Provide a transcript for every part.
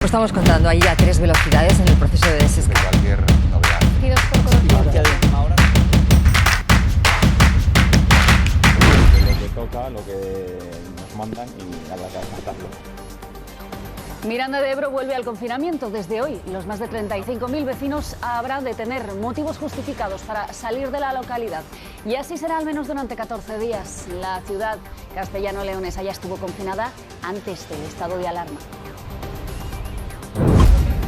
Estamos contando ahí a 3 velocidades en el proceso de desescalada. Cualquier novedad. Lo que toca, lo que nos mandan y a la que aguantarlo. Miranda de Ebro vuelve al confinamiento desde hoy. Los más de 35.000 vecinos habrán de tener motivos justificados para salir de la localidad. Y así será al menos durante 14 días. La ciudad castellano-leonesa ya estuvo confinada antes del estado de alarma.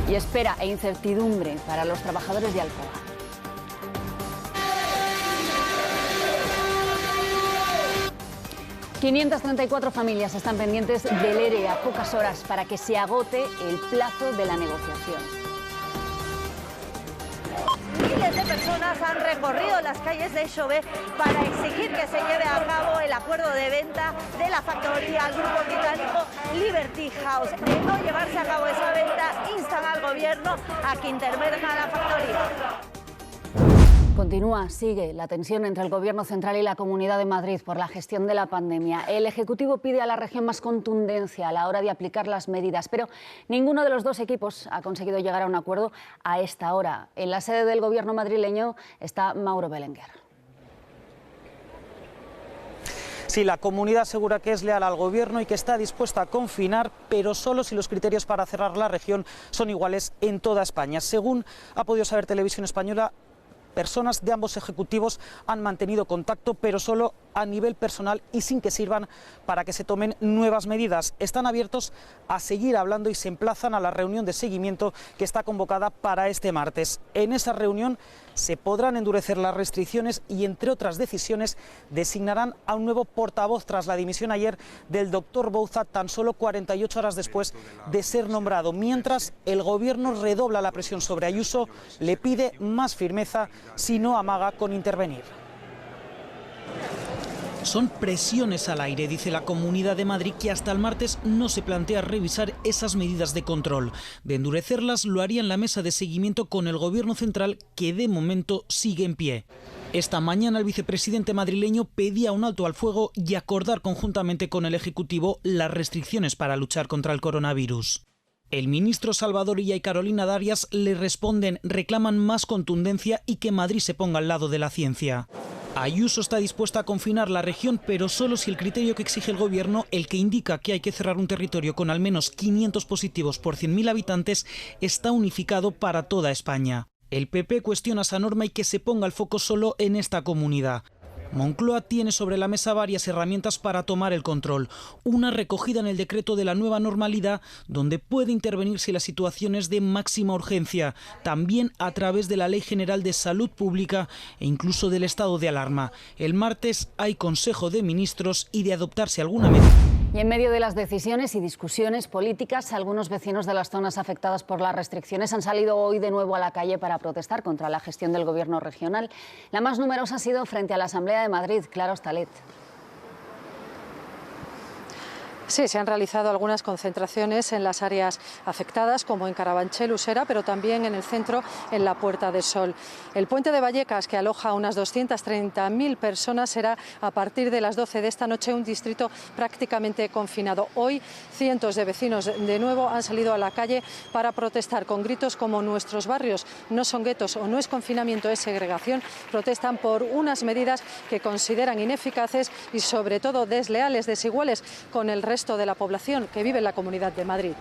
Y espera e incertidumbre para los trabajadores de Alcoa. ...534 familias están pendientes del ERE a pocas horas para que se agote el plazo de la negociación. Miles de personas han recorrido las calles de Xove para exigir que se lleve a cabo el acuerdo de venta de la factoría al grupo británico Liberty House. De no llevarse a cabo esa venta, instan al gobierno a que intervenga la factoría. Sigue la tensión entre el Gobierno central y la Comunidad de Madrid por la gestión de la pandemia. El Ejecutivo pide a la región más contundencia a la hora de aplicar las medidas, pero ninguno de los dos equipos ha conseguido llegar a un acuerdo a esta hora. En la sede del Gobierno madrileño está Mauro Belenguer. Sí, la comunidad asegura que es leal al Gobierno y que está dispuesta a confinar, pero solo si los criterios para cerrar la región son iguales en toda España. Según ha podido saber Televisión Española, personas de ambos ejecutivos han mantenido contacto, pero solo a nivel personal y sin que sirvan para que se tomen nuevas medidas. Están abiertos a seguir hablando y se emplazan a la reunión de seguimiento que está convocada para este martes. En esa reunión se podrán endurecer las restricciones y, entre otras decisiones, designarán a un nuevo portavoz tras la dimisión ayer del doctor Bouza, tan solo 48 horas después de ser nombrado. Mientras, el Gobierno redobla la presión sobre Ayuso, le pide más firmeza si no amaga con intervenir. Son presiones al aire, dice la Comunidad de Madrid, que hasta el martes no se plantea revisar esas medidas de control. De endurecerlas, lo haría en la mesa de seguimiento con el Gobierno central, que de momento sigue en pie. Esta mañana el vicepresidente madrileño pedía un alto al fuego y acordar conjuntamente con el Ejecutivo las restricciones para luchar contra el coronavirus. El ministro Salvador Illa y Carolina Darias le responden, reclaman más contundencia y que Madrid se ponga al lado de la ciencia. Ayuso está dispuesta a confinar la región, pero solo si el criterio que exige el Gobierno, el que indica que hay que cerrar un territorio con al menos 500 positivos por 100.000 habitantes, está unificado para toda España. El PP cuestiona esa norma y que se ponga el foco solo en esta comunidad. Moncloa tiene sobre la mesa varias herramientas para tomar el control. Una recogida en el decreto de la nueva normalidad, donde puede intervenir si la situación es de máxima urgencia. También a través de la Ley General de Salud Pública e incluso del estado de alarma. El martes hay Consejo de Ministros y, de adoptarse alguna medida. Y en medio de las decisiones y discusiones políticas, algunos vecinos de las zonas afectadas por las restricciones han salido hoy de nuevo a la calle para protestar contra la gestión del Gobierno regional. La más numerosa ha sido frente a la Asamblea de Madrid. Clara Hostalet. Sí, se han realizado algunas concentraciones en las áreas afectadas, como en Carabanchel, Usera, pero también en el centro, en la Puerta del Sol. El puente de Vallecas, que aloja a unas 230.000 personas, será a partir de las 12 de esta noche un distrito prácticamente confinado. Hoy cientos de vecinos de nuevo han salido a la calle para protestar con gritos como "nuestros barrios no son guetos" o "no es confinamiento, es segregación". Protestan por unas medidas que consideran ineficaces y sobre todo desleales, desiguales con el resto de la población que vive en la Comunidad de Madrid.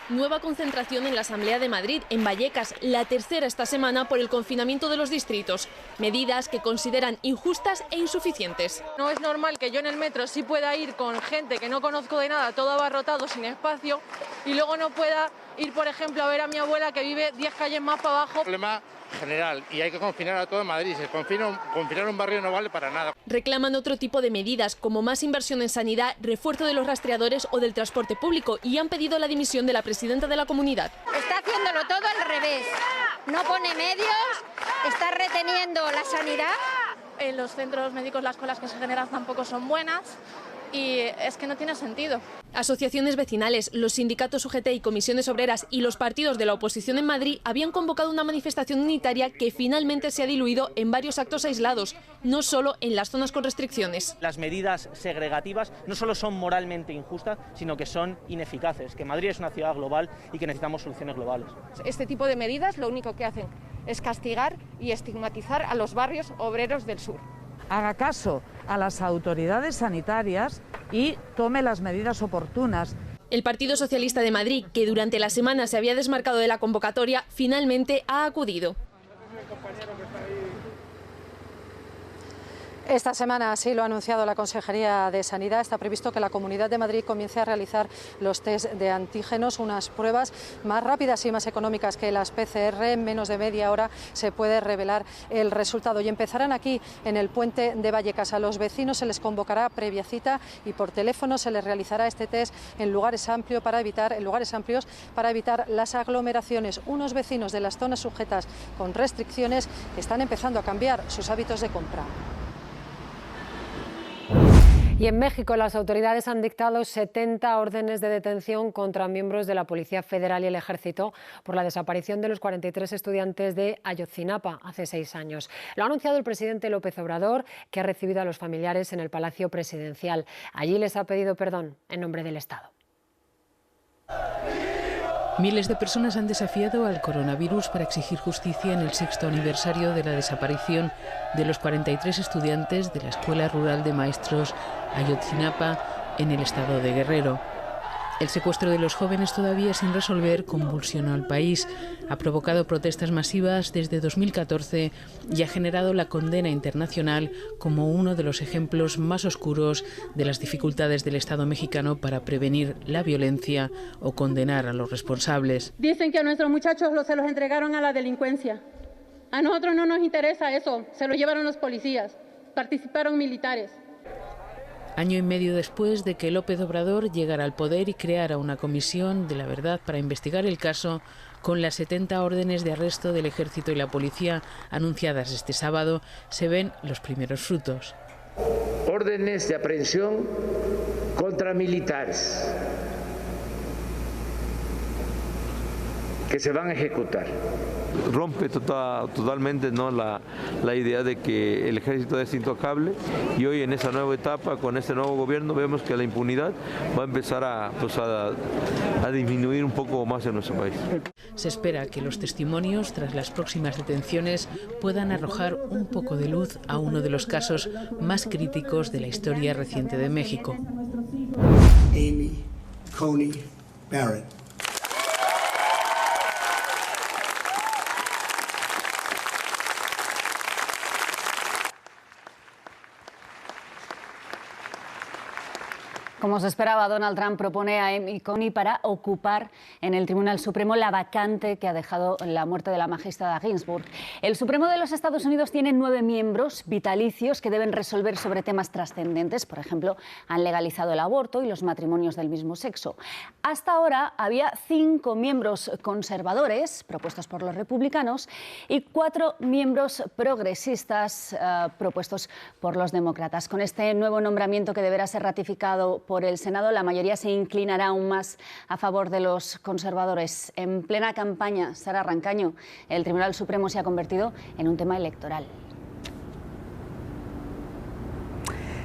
Nueva concentración en la Asamblea de Madrid, en Vallecas, la tercera esta semana por el confinamiento de los distritos. Medidas que consideran injustas e insuficientes. No es normal que yo en el metro sí pueda ir con gente que no conozco de nada, todo abarrotado, sin espacio, y luego no pueda ir, por ejemplo, a ver a mi abuela que vive 10 calles más para abajo. Problema general y hay que confinar a todo Madrid. Si confinar un barrio no vale para nada. Reclaman otro tipo de medidas, como más inversión en sanidad, refuerzo de los rastreadores o del transporte público, y han pedido la dimisión de la presidenta de la comunidad. Está haciéndolo todo al revés. No pone medios, está reteniendo la sanidad. En los centros médicos las colas que se generan tampoco son buenas. y es que no tiene sentido. Asociaciones vecinales, los sindicatos UGT y comisiones obreras y los partidos de la oposición en Madrid habían convocado una manifestación unitaria que finalmente se ha diluido en varios actos aislados, no solo en las zonas con restricciones. Las medidas segregativas no solo son moralmente injustas, sino que son ineficaces, que Madrid es una ciudad global y que necesitamos soluciones globales. Este tipo de medidas lo único que hacen es castigar y estigmatizar a los barrios obreros del sur. Haga caso a las autoridades sanitarias y tome las medidas oportunas. El Partido Socialista de Madrid, que durante la semana se había desmarcado de la convocatoria, finalmente ha acudido. Esta semana, así lo ha anunciado la Consejería de Sanidad, está previsto que la Comunidad de Madrid comience a realizar los test de antígenos, unas pruebas más rápidas y más económicas que las PCR. En menos de media hora se puede revelar el resultado y empezarán aquí en el puente de Vallecas. A los vecinos se les convocará previa cita y por teléfono se les realizará este test en lugares amplios para evitar las aglomeraciones. Unos vecinos de las zonas sujetas con restricciones están empezando a cambiar sus hábitos de compra. Y en México las autoridades han dictado 70 órdenes de detención contra miembros de la Policía Federal y el Ejército por la desaparición de los 43 estudiantes de Ayotzinapa hace 6 años. Lo ha anunciado el presidente López Obrador, que ha recibido a los familiares en el Palacio Presidencial. Allí les ha pedido perdón en nombre del Estado. Miles de personas han desafiado al coronavirus para exigir justicia en el 6º aniversario de la desaparición de los 43 estudiantes de la Escuela Rural de Maestros Ayotzinapa en el estado de Guerrero. El secuestro de los jóvenes, todavía sin resolver, convulsionó al país, ha provocado protestas masivas desde 2014 y ha generado la condena internacional como uno de los ejemplos más oscuros de las dificultades del Estado mexicano para prevenir la violencia o condenar a los responsables. Dicen que a nuestros muchachos se los entregaron a la delincuencia. A nosotros no nos interesa eso, se lo llevaron los policías, participaron militares. Año y medio después de que López Obrador llegara al poder y creara una comisión de la verdad para investigar el caso, con las 70 órdenes de arresto del Ejército y la Policía anunciadas este sábado, se ven los primeros frutos. Órdenes de aprehensión contra militares que se van a ejecutar. Rompe totalmente, ¿no?, la idea de que el ejército es intocable, y hoy en esa nueva etapa, con este nuevo gobierno, vemos que la impunidad va a empezar a disminuir un poco más en nuestro país. Se espera que los testimonios tras las próximas detenciones puedan arrojar un poco de luz a uno de los casos más críticos de la historia reciente de México. Amy Coney Barrett. Como se esperaba, Donald Trump propone a Amy Coney para ocupar en el Tribunal Supremo la vacante que ha dejado la muerte de la magistrada Ginsburg. El Supremo de los Estados Unidos tiene 9 miembros vitalicios que deben resolver sobre temas trascendentes. Por ejemplo, han legalizado el aborto y los matrimonios del mismo sexo. Hasta ahora había 5 miembros conservadores propuestos por los republicanos y 4 miembros progresistas propuestos por los demócratas. Con este nuevo nombramiento, que deberá ser ratificado por el Senado, la mayoría se inclinará aún más a favor de los conservadores. En plena campaña, Sara Rancaño, el Tribunal Supremo se ha convertido en un tema electoral.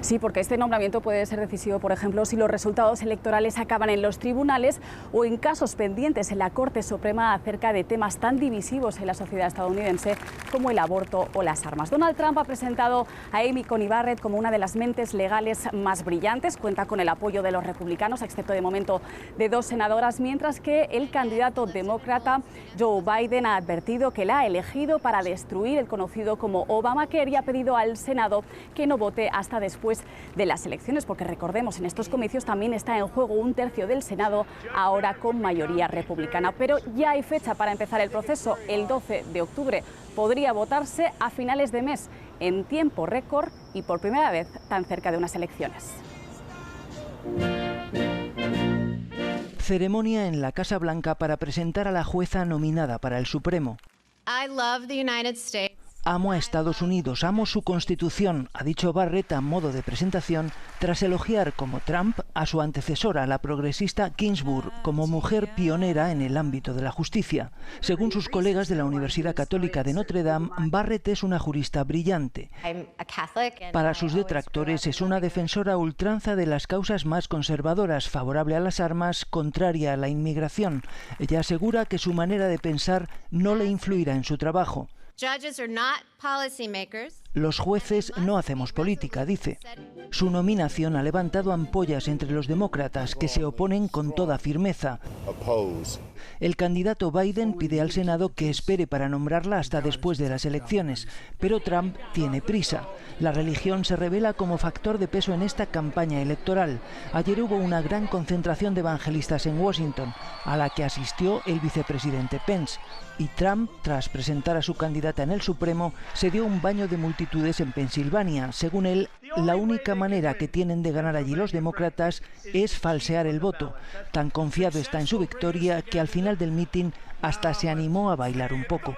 Sí, porque este nombramiento puede ser decisivo, por ejemplo, si los resultados electorales acaban en los tribunales o en casos pendientes en la Corte Suprema acerca de temas tan divisivos en la sociedad estadounidense como el aborto o las armas. Donald Trump ha presentado a Amy Coney Barrett como una de las mentes legales más brillantes. Cuenta con el apoyo de los republicanos, excepto de momento de 2 senadoras, mientras que el candidato demócrata Joe Biden ha advertido que la ha elegido para destruir el conocido como Obamacare y ha pedido al Senado que no vote hasta después de las elecciones, porque recordemos, en estos comicios también está en juego 1/3 del Senado, ahora con mayoría republicana. Pero ya hay fecha para empezar el proceso, el 12 de octubre. Podría votarse a finales de mes, en tiempo récord y por primera vez tan cerca de unas elecciones. Ceremonia en la Casa Blanca para presentar a la jueza nominada para el Supremo. I love the United States. Amo a Estados Unidos, amo su constitución, ha dicho Barrett a modo de presentación, tras elogiar como Trump a su antecesora, la progresista Ginsburg, como mujer pionera en el ámbito de la justicia. Según sus colegas de la Universidad Católica de Notre Dame, Barrett es una jurista brillante. Para sus detractores es una defensora a ultranza de las causas más conservadoras, favorable a las armas, contraria a la inmigración. Ella asegura que su manera de pensar no le influirá en su trabajo. Los jueces no hacemos política, dice. Su nominación ha levantado ampollas entre los demócratas, que se oponen con toda firmeza. El candidato Biden pide al Senado que espere para nombrarla hasta después de las elecciones, pero Trump tiene prisa. La religión se revela como factor de peso en esta campaña electoral. Ayer hubo una gran concentración de evangelistas en Washington, a la que asistió el vicepresidente Pence. Y Trump, tras presentar a su candidata en el Supremo, se dio un baño de multitudes en Pensilvania. Según él, la única manera que tienen de ganar allí los demócratas es falsear el voto. Tan confiado está en su victoria que al final del mitin hasta se animó a bailar un poco.